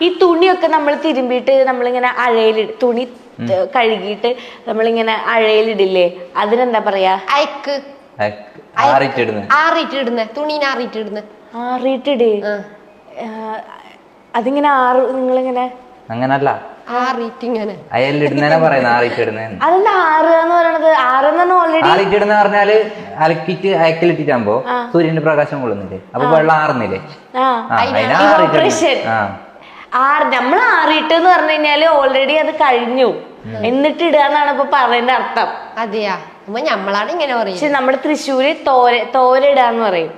ഈ തുണിയൊക്കെ നമ്മൾ തിരുമ്പിയിട്ട് നമ്മളിങ്ങനെ അഴയിലിടും, തുണി കഴുകിയിട്ട് നമ്മളിങ്ങനെ അഴയിലിടില്ലേ, അതിനെന്താ പറയാ? അയക്ക്. ആറിട്ടിടുന്ന തുണീനെ ആറിട്ടിടുന്ന. ആറിയിട്ടിട്. അതിങ്ങനെ നിങ്ങളിങ്ങനെ അങ്ങനല്ല, അയലിടുന്നതിനെ പറയുന്നത് ആറിട്ടിടുന്ന. അതെന്താ ആറ് എന്ന് പറയണത്? ആറെന്ന് ഓൾറെഡി ആറിട്ടിടുന്ന പറഞ്ഞാല് അലക്കിട്ട് അയക്കലിട്ടിട്ടാകുമ്പോ സൂര്യന്റെ പ്രകാശം കൊള്ളുന്നില്ലേ, അപ്പൊ വെള്ളം ആറുന്നില്ലേ? നമ്മൾ ആറിട്ട് എന്ന് പറഞ്ഞു കഴിഞ്ഞാല് ഓൾറെഡി അത് കഴിഞ്ഞു, എന്നിട്ട് ഇടുകയെന്നാണ് ഇപ്പൊ പറയേണ്ട അർത്ഥം. അതെയാ, നമ്മളാണ് ഇങ്ങനെ പറയും. പക്ഷെ നമ്മുടെ തൃശ്ശൂര് തോരയിടാന്ന് പറയും.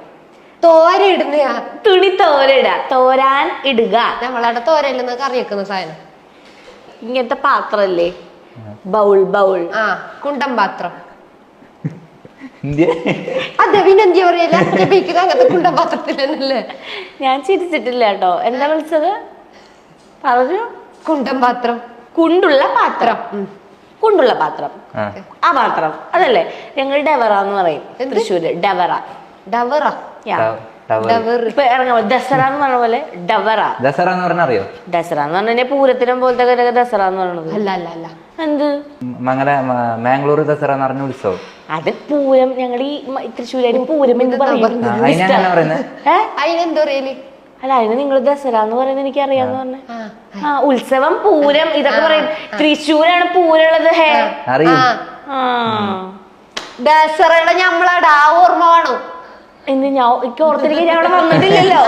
തോരയിടുന്ന തുണി തോരയിട, തോരാൻ ഇടുക. നമ്മളവിടെ തോരയില്ലെന്ന് കറി വെക്കുന്ന സാധനം. ഇങ്ങനത്തെ പാത്രല്ലേ, ബൗൾ. കുണ്ടം പാത്രം. അതെ, പിന്നെന്താ പറയല്ലേ, അങ്ങനത്തെ കുണ്ടം പാത്രത്തിലല്ലേ. ഞാൻ ചിരിച്ചിട്ടില്ല കേട്ടോ. എന്താ വിളിച്ചത്? പറഞ്ഞു. കുണ്ടം പാത്രം. കുണ്ടുള്ള പാത്രം. കുണ്ടുള്ള പാത്രം, ആ പാത്രം അതല്ലേ ഞങ്ങൾ ഡെവറ എന്ന് പറയും തൃശ്ശൂര്. ഡെവറ. ഇപ്പൊ ഇറങ്ങാ ദസറ എന്ന് പറഞ്ഞ പോലെ ഡവറ. ദസറ എന്ന് പറഞ്ഞാൽ അറിയോ? ദസറ എന്ന് പറഞ്ഞാൽ പൂരത്തിനും പോലത്തെ ദസറ എന്ന് പറയുന്നത്. അല്ല. എന്ത് മാംഗ്ലൂർ ദസറ എന്ന് പറഞ്ഞ ഉത്സവം. അത് പൂരം. ഞങ്ങൾ ഈ തൃശ്ശൂരാര് പൂരം എന്ന് പറയും. അതിനെന്താ പറയല്? അല്ല, അതിന് നിങ്ങൾ ദസറ എന്ന് പറയുന്നത് എനിക്ക് അറിയാന്ന് പറഞ്ഞ. ഉത്സവം, പൂരം ഇതൊക്കെ പറയും. തൃശ്ശൂരാണ് പൂരമുള്ളത്. ദസറയുടെ ഞമ്മളാടാ ഓർമ്മ വേണം. എന്ന് എനിക്ക് ഓർത്തിരിക്കാൻ ഞാൻ അവിടെ വന്നിട്ടില്ലല്ലോ.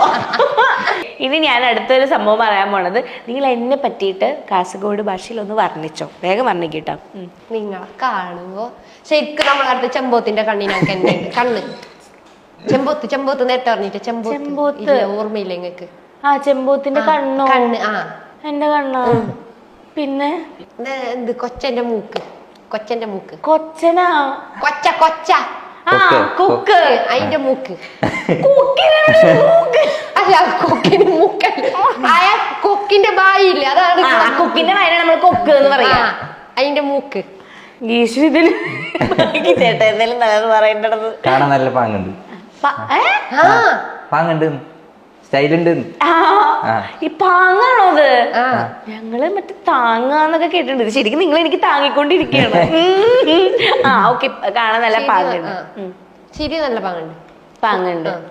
ഇനി ഞാൻ അടുത്തൊരു സംഭവം പറയാൻ പോണത്, നിങ്ങൾ എന്നെ പറ്റിയിട്ട് കാസർഗോഡ് ഭാഷയിൽ ഒന്ന് വർണ്ണിച്ചോ. വേഗം വർണ്ണിക്കിട്ടോ. നിങ്ങളെ കാണുമ്പോ ശരിക്കും നമ്മളടുത്ത് ചെമ്പോത്തിന്റെ കണ്ണിനൊക്കെ എന്നെ കണ്ണ്. ചെമ്പോത്ത് നേരത്തെ പറഞ്ഞിട്ട് ചെമ്പോത്ത് ഓർമ്മയില്ല നിങ്ങക്ക്? ചെമ്പോത്തിന്റെ കണ്ണോ? കണ്ണ്. എന്റെ കണ്ണോ? പിന്നെ എന്ത്? കൊച്ചന്റെ മൂക്ക്. കൊച്ചനാ? കൊച്ച കൊക്ക്. അതിന്റെ മൂക്ക്. അല്ല, കൊക്കിന് മൂക്കല്ല, കൊക്കിന്റെ വായില്ലേ, അതാണ്. കൊക്കിന്റെ വായന നമ്മൾ കൊക്ക് എന്ന് പറയാ. അതിന്റെ മൂക്ക്. ഈശ്വരന് ചേട്ടാ എന്തെങ്കിലും നല്ലത് പറയേണ്ടത്. കാണാൻ നല്ല പാങ്ങുണ്ട്, സ്റ്റൈലുണ്ട്. ഈ പാങ്ങാണോ അത്? ഞങ്ങള് മറ്റേ താങ്ങാന്നൊക്കെ കേട്ടിട്ടുണ്ട്. ശരിക്കും നിങ്ങൾ എനിക്ക് താങ്ങിക്കൊണ്ടിരിക്കുകയാണ്. ഓക്കെ, കാണാൻ നല്ല പാങ്ങുണ്ട്. ശരി, നല്ല പാങ്ങുണ്ട്.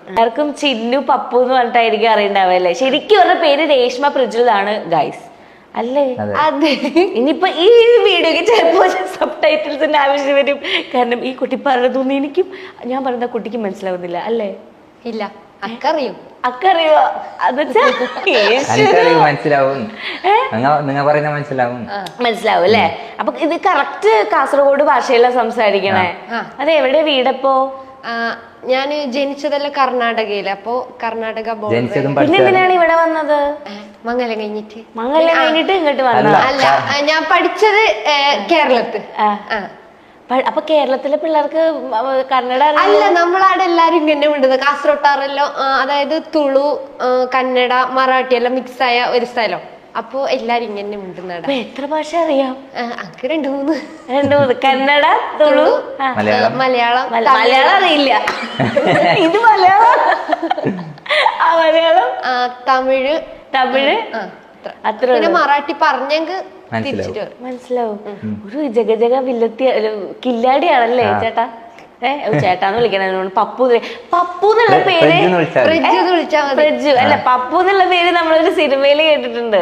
എല്ലാവർക്കും ചിന്നു പപ്പു എന്ന് പറഞ്ഞിട്ടായിരിക്കും അറിയണ്ടാവല്ലേ. ശരിക്കും അവരുടെ പേര് രേഷ്മ പ്രജ്വലാണ് ഗൈസ്, അല്ലേ? അതെ. ഇനിയിപ്പൊ ഈ വീഡിയോക്ക് ചിലപ്പോ സബ് ടൈറ്റിൽസിന്റെ ആവശ്യം വരും. കാരണം ഈ കുട്ടി പറഞ്ഞതൊന്നും എനിക്കും ഞാൻ പറഞ്ഞ കുട്ടിക്ക് മനസ്സിലാവുന്നില്ല, അല്ലേ? ഇല്ല, അക്കറിയോ? മനസ്സിലാവും അല്ലേ? അപ്പൊ ഇത് കറക്റ്റ് കാസർഗോഡ് ഭാഷയിലാ സംസാരിക്കണേ. അത് എവിടെ വീടപ്പോ? ഞാന് ജനിച്ചതല്ല കർണാടകയില്. അപ്പൊ കർണാടക പിന്നെ എന്തിനാണ് ഇവിടെ വന്നത്? മംഗലം കഴിഞ്ഞിട്ട് ഇങ്ങോട്ട് വന്ന? അല്ല, ഞാൻ പഠിച്ചത് കേരളത്ത്. അപ്പൊ കേരളത്തിലെ പിള്ളേർക്ക് കന്നഡ അല്ല, നമ്മളവിടെ എല്ലാരും ഇങ്ങനെ ഉണ്ടത്. കാസർഗോട്ടാറെല്ലാം, അതായത് തുളു, കന്നഡ, മറാഠി എല്ലാം മിക്സ് ആയ ഒരു സ്ഥലം. അപ്പൊ എല്ലാരും ഇങ്ങനെ ഉണ്ടെന്നാണ്. എത്ര ഭാഷ അറിയാം? അക്ക് രണ്ട് മൂന്ന്. കന്നഡ, തുളു, മലയാളം. മലയാളം അറിയില്ല. ഇത് മലയാളം, തമിഴ്. അത്ര. പിന്നെ മറാഠി പറഞ്ഞെങ്കിൽ മനസ്സിലാവും. ഒരു ജഗജഗ വില്ലത്തി കില്ലാടിയാണല്ലേ ചേട്ടാ? ചേട്ടാന്ന് വിളിക്കണ പപ്പു. പപ്പു എന്നുള്ള പേര് പ്രജു അല്ല, പപ്പു എന്നുള്ള പേര് നമ്മളൊരു സിനിമയില് കേട്ടിട്ടുണ്ട്.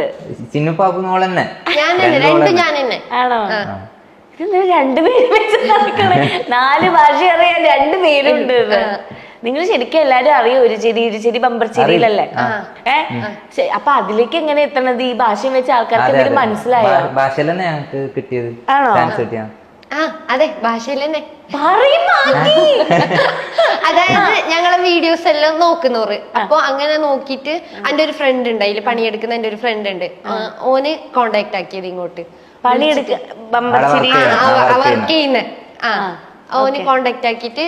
ആണോ? ഇത് രണ്ടുപേരും വെച്ച് നടക്കണേ. 4 ഭാഷ അറിയാൻ 2 പേരുണ്ട്. നിങ്ങൾ ശരിക്കും എല്ലാരും അറിയോ? ഒരു ചിരി ബമ്പർ ചിരിയിലല്ലേ? അപ്പൊ അതിലേക്ക് എങ്ങനെ എത്തണത്? ഈ ഭാഷയും വെച്ച് ആൾക്കാർക്ക് എന്തെങ്കിലും മനസ്സിലായോ? ആണോ? അതെ, ഭാഷയിൽ തന്നെ. അതായത് ഞങ്ങളെ വീഡിയോസ് എല്ലാം നോക്കുന്നവര്. അപ്പൊ അങ്ങനെ നോക്കിട്ട് എന്റെ ഒരു ഫ്രണ്ട് ഉണ്ട്, അതിൽ പണിയെടുക്കുന്ന എന്റെ ഒരു ഫ്രണ്ട് ഉണ്ട്. ഓന് കോണ്ടാക്ട് ആക്കിയത് ഇങ്ങോട്ട്. വർക്ക് ചെയ്യുന്ന ഓന് കോണ്ടാക്ട് ആക്കിട്ട്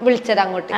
വിളിച്ചത് അങ്ങോട്ട്.